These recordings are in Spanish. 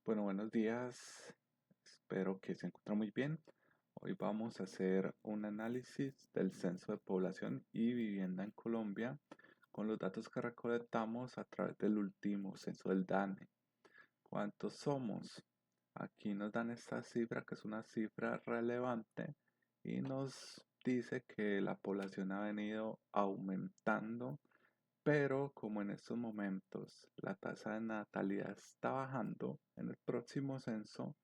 Bueno, buenos días. Espero que se encuentren muy bien. Hoy vamos a hacer un análisis del censo de población y vivienda en Colombia con los datos que recolectamos a través del último censo del DANE. ¿Cuántos somos? Aquí nos dan esta cifra que es una cifra relevante y nos dice que la población ha venido aumentando, pero como en estos momentos la tasa de natalidad está bajando, en el próximo censo,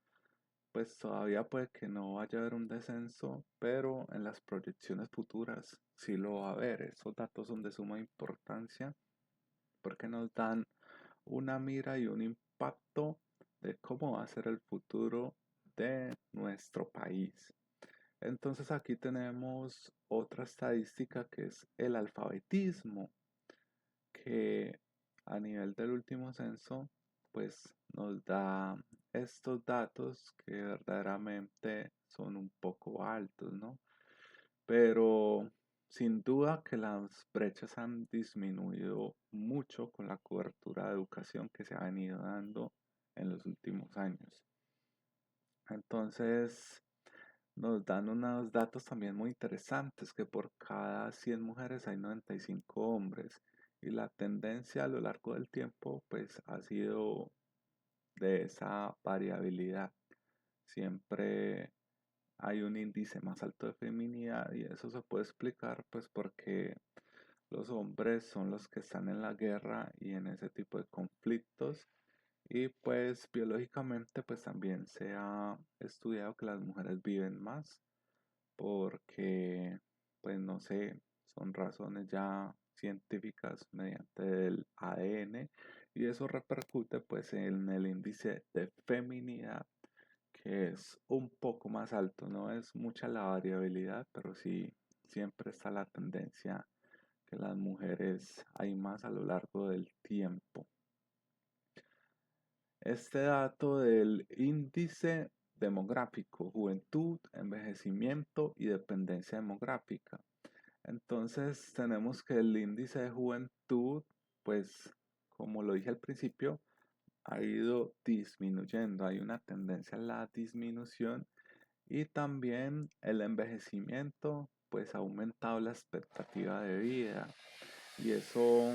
pues todavía puede que no vaya a haber un descenso, pero en las proyecciones futuras sí lo va a haber. Esos datos son de suma importancia porque nos dan una mira y un impacto de cómo va a ser el futuro de nuestro país. Entonces aquí tenemos otra estadística que es el alfabetismo, que a nivel del último censo, pues nos da estos datos que verdaderamente son un poco altos, ¿no? Pero sin duda que las brechas han disminuido mucho con la cobertura de educación que se ha venido dando en los últimos años. Entonces, nos dan unos datos también muy interesantes, que por cada 100 mujeres hay 95 hombres, y la tendencia a lo largo del tiempo pues ha sido de esa variabilidad. Siempre hay un índice más alto de feminidad, y eso se puede explicar pues porque los hombres son los que están en la guerra y en ese tipo de conflictos, y pues biológicamente pues también se ha estudiado que las mujeres viven más porque, pues no sé, son razones ya científicas mediante el ADN, y eso repercute pues en el índice de feminidad, que es un poco más alto. No es mucha la variabilidad, pero sí siempre está la tendencia que las mujeres hay más a lo largo del tiempo. Este dato del índice demográfico, juventud, envejecimiento y dependencia demográfica. Entonces tenemos que el índice de juventud, pues como lo dije al principio, ha ido disminuyendo, hay una tendencia a la disminución, y también el envejecimiento, pues ha aumentado la expectativa de vida, y eso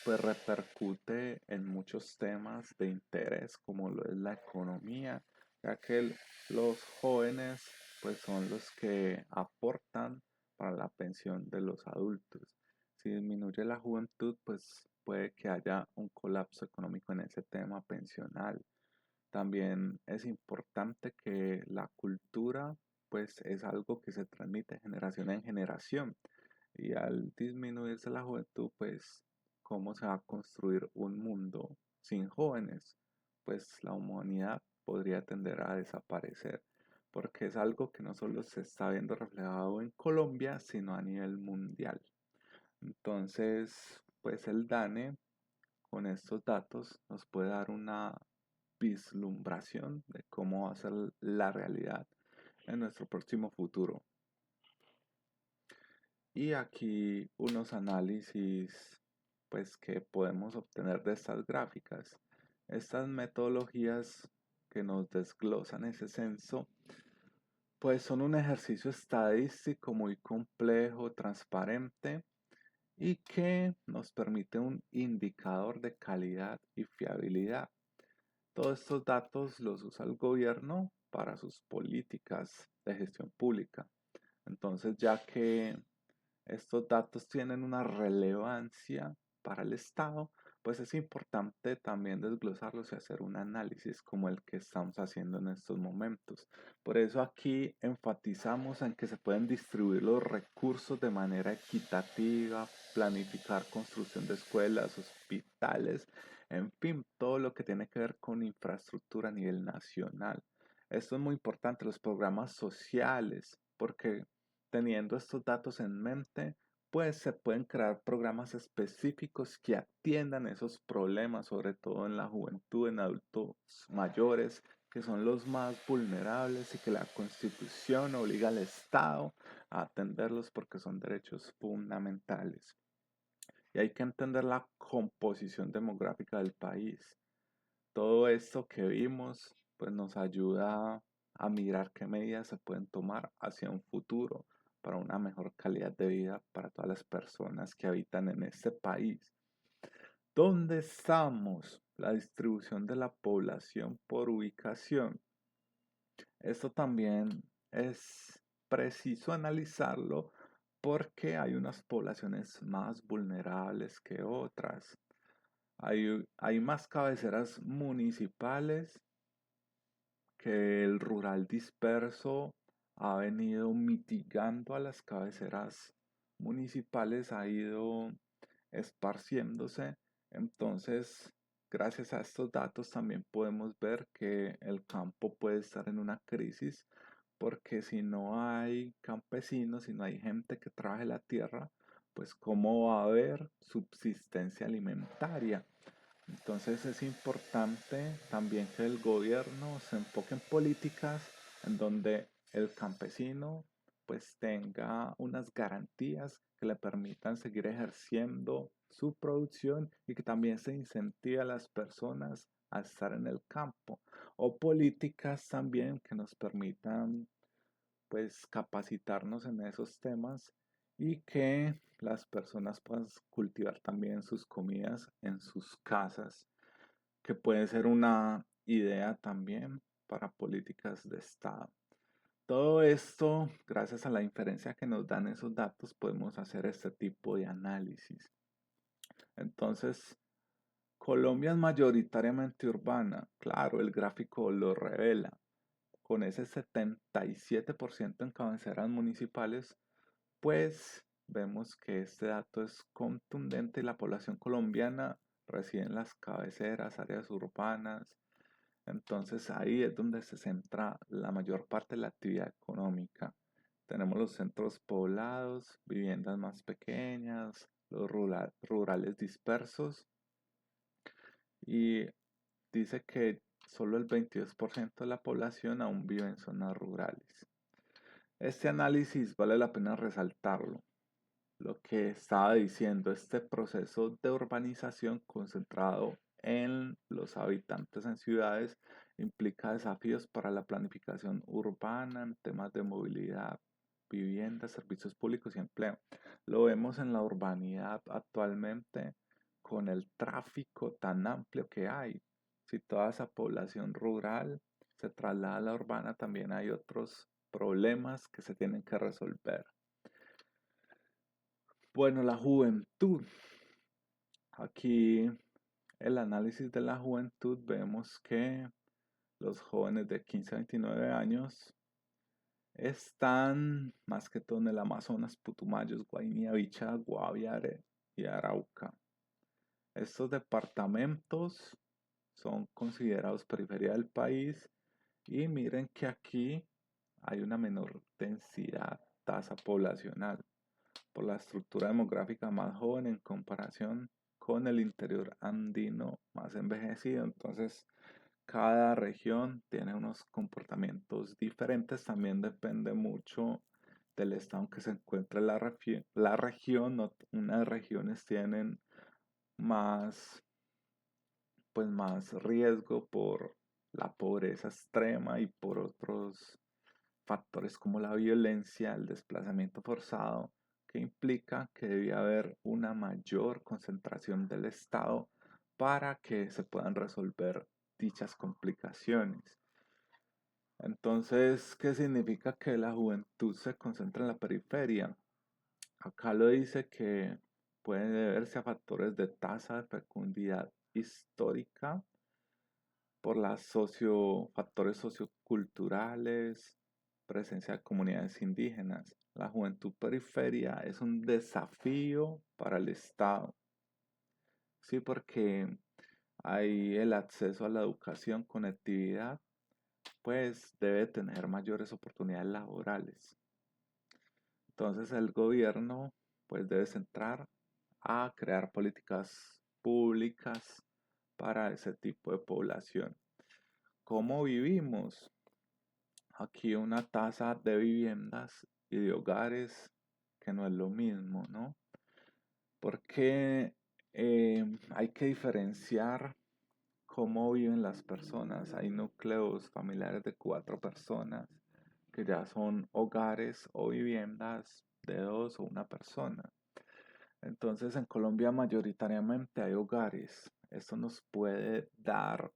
pues repercute en muchos temas de interés como lo es la economía, ya que los jóvenes pues son los que aportan para la pensión de los adultos. Si disminuye la juventud, pues puede que haya un colapso económico en ese tema pensional. También es importante que la cultura pues es algo que se transmite de generación en generación, y al disminuirse la juventud, pues cómo se va a construir un mundo sin jóvenes, pues la humanidad podría tender a desaparecer, porque es algo que no solo se está viendo reflejado en Colombia, sino a nivel mundial. Entonces, pues el DANE con estos datos nos puede dar una vislumbración de cómo va a ser la realidad en nuestro próximo futuro. Y aquí unos análisis pues que podemos obtener de estas gráficas. Estas metodologías que nos desglosan ese censo pues son un ejercicio estadístico muy complejo, transparente, y que nos permite un indicador de calidad y fiabilidad. Todos estos datos los usa el gobierno para sus políticas de gestión pública. Entonces, ya que estos datos tienen una relevancia para el Estado, pues es importante también desglosarlos y hacer un análisis como el que estamos haciendo en estos momentos. Por eso aquí enfatizamos en que se pueden distribuir los recursos de manera equitativa, planificar construcción de escuelas, hospitales, en fin, todo lo que tiene que ver con infraestructura a nivel nacional. Esto es muy importante, los programas sociales, porque teniendo estos datos en mente, pues se pueden crear programas específicos que atiendan esos problemas, sobre todo en la juventud, en adultos mayores, que son los más vulnerables y que la Constitución obliga al Estado a atenderlos porque son derechos fundamentales. Y hay que entender la composición demográfica del país. Todo esto que vimos, pues nos ayuda a mirar qué medidas se pueden tomar hacia un futuro para una mejor calidad de vida para todas las personas que habitan en este país. ¿Dónde estamos? La distribución de la población por ubicación. Esto también es preciso analizarlo porque hay unas poblaciones más vulnerables que otras. Hay más cabeceras municipales que el rural disperso ha venido mitigando a las cabeceras municipales, ha ido esparciéndose. Entonces, gracias a estos datos también podemos ver que el campo puede estar en una crisis porque si no hay campesinos, si no hay gente que trabaje la tierra, pues cómo va a haber subsistencia alimentaria. Entonces es importante también que el gobierno se enfoque en políticas en donde el campesino pues tenga unas garantías que le permitan seguir ejerciendo su producción y que también se incentive a las personas a estar en el campo o políticas también que nos permitan pues capacitarnos en esos temas y que las personas puedan cultivar también sus comidas en sus casas, que puede ser una idea también para políticas de Estado. Todo esto, gracias a la inferencia que nos dan esos datos, podemos hacer este tipo de análisis. Entonces, Colombia es mayoritariamente urbana, claro, el gráfico lo revela, con ese 77% en cabeceras municipales, pues vemos que este dato es contundente y la población colombiana reside en las cabeceras, áreas urbanas. Entonces ahí es donde se centra la mayor parte de la actividad económica. Tenemos los centros poblados, viviendas más pequeñas, los rurales dispersos y dice que solo el 22% de la población aún vive en zonas rurales. Este análisis vale la pena resaltarlo. Lo que estaba diciendo, este proceso de urbanización concentrado en los habitantes en ciudades implica desafíos para la planificación urbana en temas de movilidad, vivienda, servicios públicos y empleo. Lo vemos en la urbanidad actualmente con el tráfico tan amplio que hay. Si toda esa población rural se traslada a la urbana, también hay otros problemas que se tienen que resolver. Bueno, la juventud. Aquí el análisis de la juventud vemos que los jóvenes de 15 a 29 años están más que todo en el Amazonas, Putumayos, Guainía, Bichá, Guaviare y Arauca. Estos departamentos son considerados periferia del país y miren que aquí hay una menor densidad, tasa poblacional por la estructura demográfica más joven en comparación con el interior andino más envejecido. Entonces, cada región tiene unos comportamientos diferentes. También depende mucho del estado en que se encuentre la región. Unas regiones tienen más, pues más riesgo por la pobreza extrema y por otros factores como la violencia, el desplazamiento forzado, que implica que debe haber una mayor concentración del Estado para que se puedan resolver dichas complicaciones. Entonces, ¿qué significa que la juventud se concentra en la periferia? Acá lo dice que puede deberse a factores de tasa de fecundidad histórica, por factores socioculturales, presencia de comunidades indígenas. La juventud periferia es un desafío para el Estado, sí, porque hay el acceso a la educación, conectividad, pues debe tener mayores oportunidades laborales. Entonces el gobierno pues debe centrar a crear políticas públicas para ese tipo de población. ¿Cómo vivimos? Aquí una tasa de viviendas y de hogares que no es lo mismo, ¿no? Porque hay que diferenciar cómo viven las personas. Hay núcleos familiares de 4 personas que ya son hogares o viviendas de 2 o 1 persona. Entonces en Colombia mayoritariamente hay hogares. Esto nos puede dar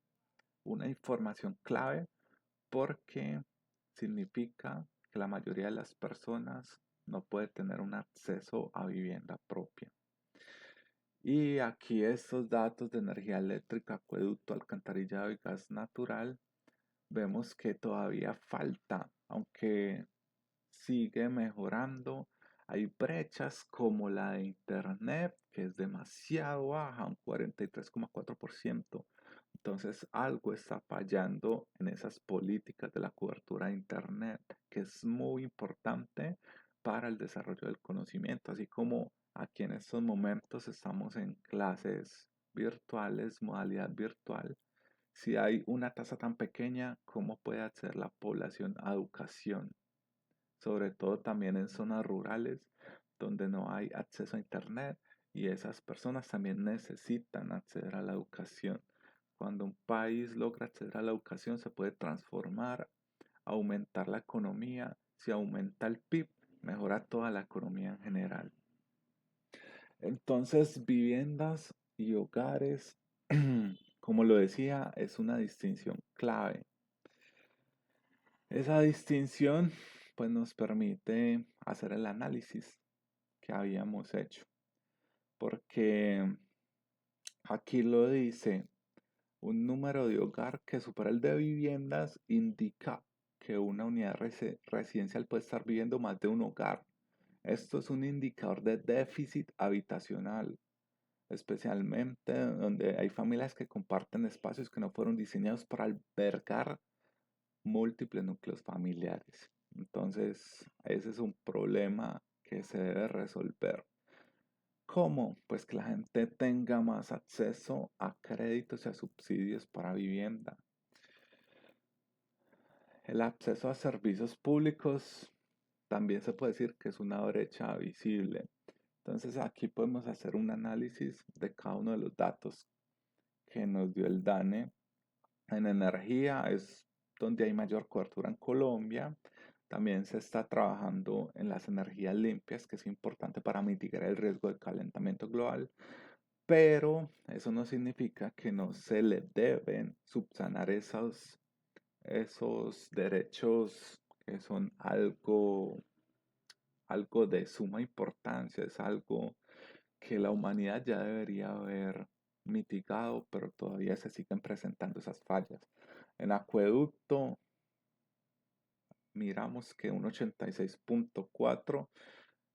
una información clave porque significa que la mayoría de las personas no puede tener un acceso a vivienda propia. Y aquí estos datos de energía eléctrica, acueducto, alcantarillado y gas natural, vemos que todavía falta, aunque sigue mejorando. Hay brechas como la de Internet, que es demasiado baja, un 43,4%. Entonces algo está fallando en esas políticas de la cobertura de Internet, que es muy importante para el desarrollo del conocimiento, así como aquí en estos momentos estamos en clases virtuales, modalidad virtual. Si hay una tasa tan pequeña, ¿cómo puede acceder la población a educación? Sobre todo también en zonas rurales donde no hay acceso a Internet y esas personas también necesitan acceder a la educación. Cuando un país logra acceder a la educación se puede transformar, aumentar la economía. Si aumenta el PIB, mejora toda la economía en general. Entonces, viviendas y hogares, como lo decía, es una distinción clave. Esa distinción pues nos permite hacer el análisis que habíamos hecho, porque aquí lo dice, un número de hogar que supera el de viviendas indica que una unidad residencial puede estar viviendo más de un hogar. Esto es un indicador de déficit habitacional, especialmente donde hay familias que comparten espacios que no fueron diseñados para albergar múltiples núcleos familiares. Entonces, ese es un problema que se debe resolver. ¿Cómo? Pues que la gente tenga más acceso a créditos y a subsidios para vivienda. El acceso a servicios públicos también se puede decir que es una brecha visible. Entonces aquí podemos hacer un análisis de cada uno de los datos que nos dio el DANE. En energía es donde hay mayor cobertura en Colombia. También se está trabajando en las energías limpias, que es importante para mitigar el riesgo de calentamiento global, pero eso no significa que no se le deben subsanar esos derechos que son algo de suma importancia, es algo que la humanidad ya debería haber mitigado, pero todavía se siguen presentando esas fallas. En acueducto miramos que un 86,4,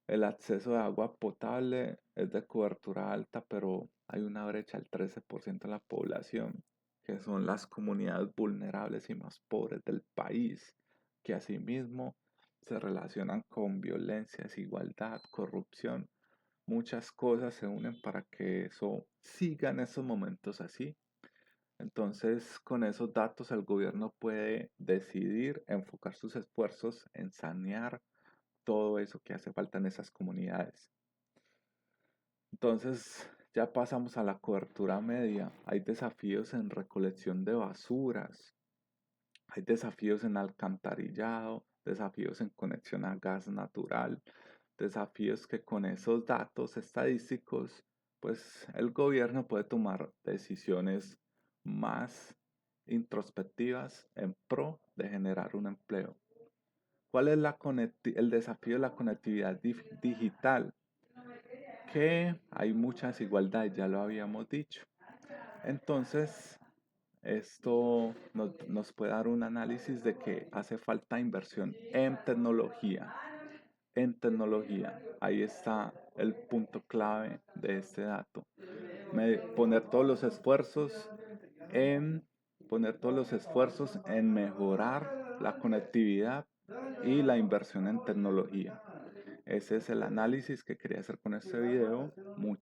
el acceso de agua potable es de cobertura alta, pero hay una brecha del 13% de la población, que son las comunidades vulnerables y más pobres del país, que asimismo se relacionan con violencia, desigualdad, corrupción. Muchas cosas se unen para que eso siga en esos momentos así. Entonces, con esos datos el gobierno puede decidir enfocar sus esfuerzos en sanear todo eso que hace falta en esas comunidades. Entonces, ya pasamos a la cobertura media. Hay desafíos en recolección de basuras, hay desafíos en alcantarillado, desafíos en conexión a gas natural, desafíos que con esos datos estadísticos, pues el gobierno puede tomar decisiones más introspectivas en pro de generar un empleo. ¿Cuál es el desafío de la conectividad digital? Que hay mucha desigualdad, ya lo habíamos dicho. Entonces, esto nos puede dar un análisis de que hace falta inversión en tecnología. En tecnología, ahí está el punto clave de este dato. Poner todos los esfuerzos en mejorar la conectividad y la inversión en tecnología. Ese es el análisis que quería hacer con este video.